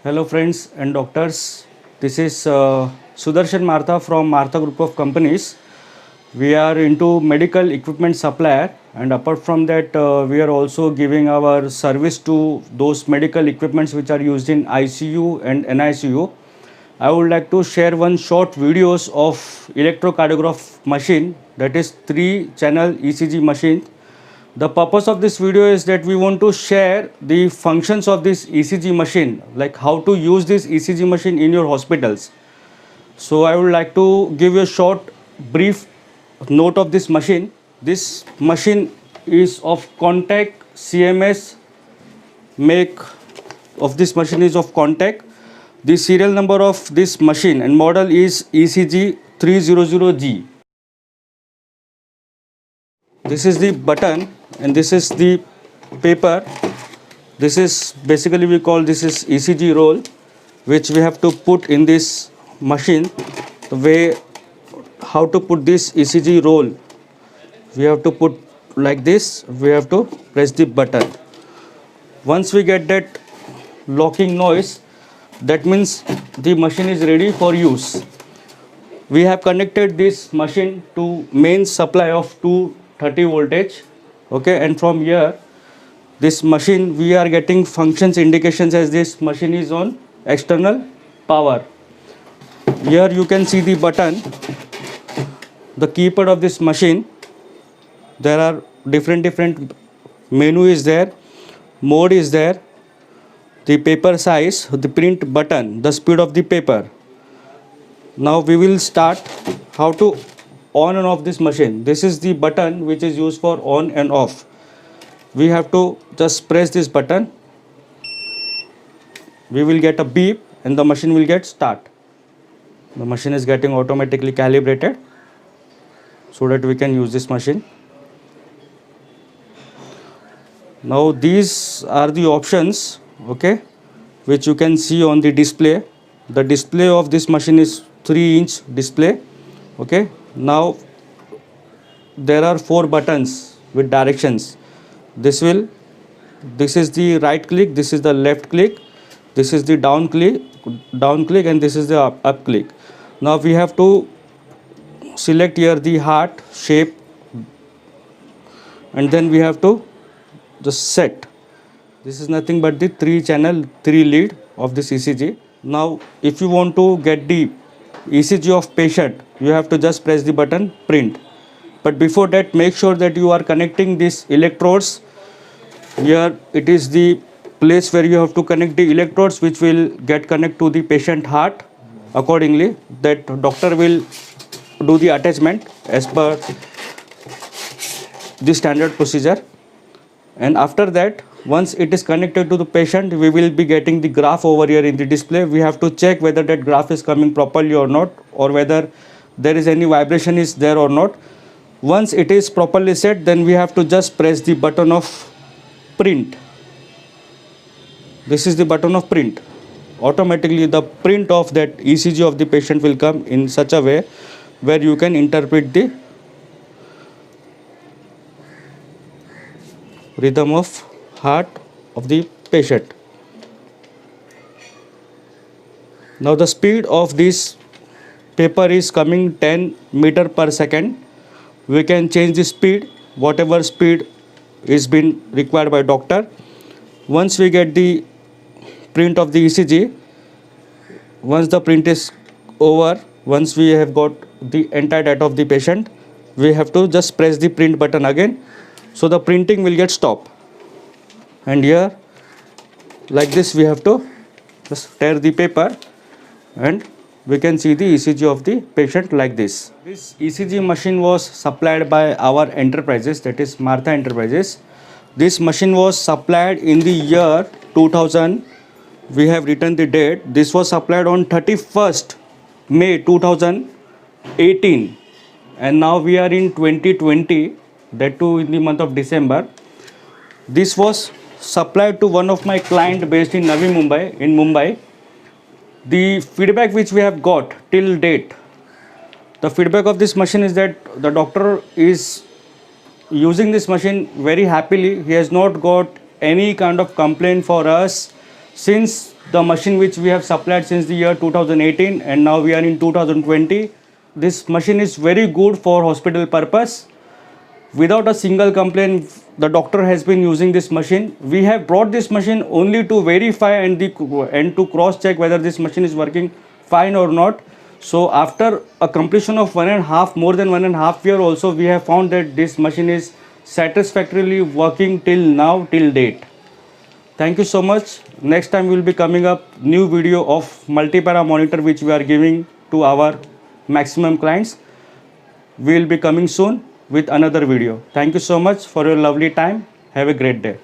Hello friends and doctors. This is Sudarshan Martha from Martha Group of Companies. We are into medical equipment supplier, and apart from that we are also giving our service to those medical equipments which are used in ICU and NICU. I would like to share one short videos of electrocardiograph machine, that is 3-channel ECG machine. The purpose of this video is that we want to share the functions of this ECG machine, like how to use this ECG machine in your hospitals. So I would like to give you a short brief note of this machine. This machine is of Contact CMS make of this machine is of Contact. The serial number of this machine and model is ECG 300G. This is the button and this is the paper. This is basically we call this is ECG roll, which we have to put in this machine. The way how to put this ECG roll, we have to put like this. We have to press the button. Once we get that locking noise, that means the machine is ready for use. We have connected this machine to main supply of 230 voltage. Okay, and from here this machine we are getting functions indications as this machine is on external power. Here you can see the button, the keypad of this machine. There are different menu is there, mode is there, the paper size, the print button, the speed of the paper. Now we will start how to on and off this machine. This is the button which is used for on and off. We have to just press this button. We will get a beep and the machine will get start. The machine is getting automatically calibrated so that we can use this machine. Now these are the options, okay, which you can see on the display. The display of this machine is 3-inch display. Okay, now there are 4 buttons with directions. This is the right click, this is the left click, this is the down click, and this is the up click. Now we have to select here the heart shape, and then we have to just set. This is nothing but the 3-channel 3-lead of this ECG. Now if you want to get the ECG of patient, you have to just press the button print. But before that, make sure that you are connecting these electrodes. Here it is the place where you have to connect the electrodes, which will get connect to the patient heart. Accordingly, that doctor will do the attachment as per the standard procedure. And after that, once it is connected to the patient, we will be getting the graph over here in the display. We have to check whether that graph is coming properly or not, or whether there is any vibration is there or not. Once it is properly set, then we have to just press the button of print. This is the button of print. Automatically the print of that ECG of the patient will come in such a way where you can interpret the rhythm of heart of the patient. Now the speed of this paper is coming 10 meter per second. We can change the speed, whatever speed is been required by doctor. Once we get the print of the ECG, once the print is over, once we have got the entire data of the patient, we have to just press the print button again, so the printing will get stopped. And here like this we have to just tear the paper and we can see the ECG of the patient like this. This ECG machine was supplied by our enterprises, that is Martha Enterprises. This machine was supplied in the year 2000. We have written the date. This was supplied on 31st May 2018, and now we are in 2020, that too in the month of December. This was supplied to one of my client based in Navi Mumbai, in Mumbai. The feedback which we have got till date, the feedback of this machine is that the doctor is using this machine very happily. He has not got any kind of complaint for us since the machine which we have supplied since the year 2018, and now we are in 2020. This machine is very good for hospital purpose. Without a single complaint, the doctor has been using this machine. We have brought this machine only to verify and to cross check whether this machine is working fine or not. So after a completion of more than 1.5 year also, we have found that this machine is satisfactorily working till now, till date. Thank you so much. Next time we will be coming up new video of multi-para monitor which we are giving to our maximum clients. We will be coming soon with another video. Thank you so much for your lovely time. Have a great day.